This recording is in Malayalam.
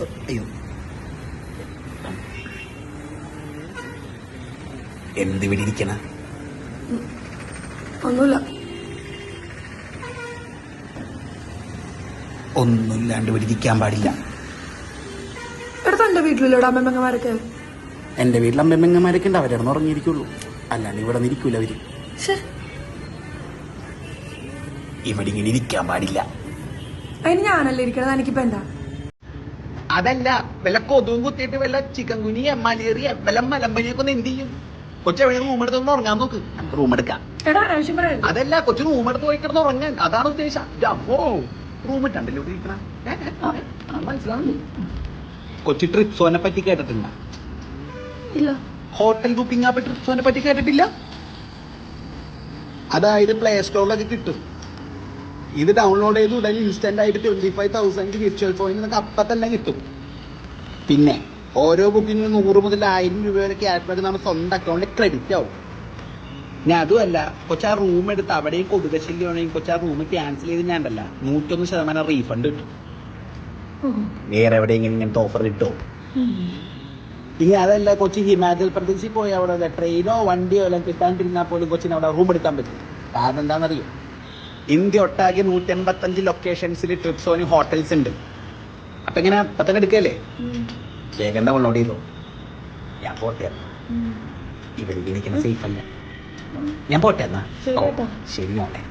അയ്യോ, എന്ത് ഇവിടെ ഇരിക്കണ? ഒന്നുമില്ല. ഒന്നുമില്ലാണ്ട് ഇവിടെ ഇരിക്കാൻ പാടില്ല. എടുത്ത എന്റെ വീട്ടിലുള്ള അമ്മമ്മമാരൊക്കെ എന്റെ വീട്ടിൽ അമ്മമ്മമാരൊക്കെ ഉണ്ട്. അവരാണെന്ന് ഉറങ്ങിയിരിക്കുള്ളൂ. അല്ലാണ്ട് ഇവിടെ നിൽക്കൂല അവര്. ഇവിടെ ഇങ്ങനെ ഇരിക്കാൻ പാടില്ല. അതിന് ഞാനല്ലേ ഇരിക്കണത്, എനിക്കിപ്പോ എന്താ? അതല്ല, വല്ല കൊതുവും കുത്തിയിട്ട് വല്ല ചിക്കൻ കുനിയ മലേറിയ വല്ല മലമ്പനിയൊക്കെ ഒന്ന് എന്ത് ചെയ്യും? കൊച്ചെവിടെ റൂം എടുത്തൊന്ന് ഉറങ്ങാൻ നോക്ക്. നമുക്ക് റൂം എടുക്കാം. അതല്ല, കൊച്ചു റൂം എടുത്ത് പോയി കിടന്ന് ഉറങ്ങാൻ, അതാണ് ഉദ്ദേശം. അപ്പോ റൂം ഇട്ടണ്ടല്ലോ ഇരിക്കണ. മനസ്സിലാവുന്നു. കൊച്ചി ട്രിപ്സോനെ പറ്റി കേട്ടിട്ടില്ല? ഇല്ല. ഹോട്ടൽ ബുക്കിംഗ് ആപ്പ് ട്രിപ്സോനെ പറ്റി കേട്ടിട്ടില്ല? അതായത് പ്ലേ സ്റ്റോറിലൊക്കെ കിട്ടും. ഇത് ഡൗൺലോഡ് ചെയ്ത് ഉടനെ ഇൻസ്റ്റന്റ് ആയിട്ട് 25,000 വിർച്വൽ പോയിന്റ് നമുക്ക് അപ്പം തന്നെ കിട്ടും. പിന്നെ ഓരോ ബുക്കിങ്ങിന് 100 മുതൽ 1000 രൂപ വരെ ക്യാഷ് ബാക്ക് നമ്മുടെ സ്വന്തം അക്കൗണ്ടിൽ ക്രെഡിറ്റ് ആവും. ഞാൻ അതുമല്ല, കൊച്ചാ റൂം എടുത്ത് അവിടെയും കൊതുക ശല്യമാണെങ്കിൽ കൊച്ചാ റൂം ക്യാൻസൽ ചെയ്ത് ഞാൻ ഉണ്ടല്ല 101% റീഫണ്ട് കിട്ടും. വേറെ എവിടെയെങ്കിലും ഇങ്ങനത്തെ ഓഫർ കിട്ടുമോ? ഇനി അതല്ല, കൊച്ചി ഹിമാചൽ പ്രദേശിൽ പോയി അവിടെ ട്രെയിനോ വണ്ടിയോ എല്ലാം കിട്ടാണ്ടിരുന്നാൽ പോലും കൊച്ചിന് അവിടെ റൂം എടുക്കാൻ പറ്റും. കാരണം എന്താണെന്നറിയോ? ഇന്ത്യ ഒട്ടാകെ 185 ലൊക്കേഷൻസിൽ ട്രിപ്സോന് ഹോട്ടൽസ് ഉണ്ട്. അപ്പൊ എങ്ങനെ പത്തനം എടുക്കല്ലേ? വേഗം ഡൗൺലോഡ് ചെയ്തോ. ഞാൻ പോട്ടെ. ഇവിടെ ഇരിക്കുന്ന സേഫ് അല്ല. ഞാൻ പോട്ടെ എന്നാ. ശരി നോട്ടെ.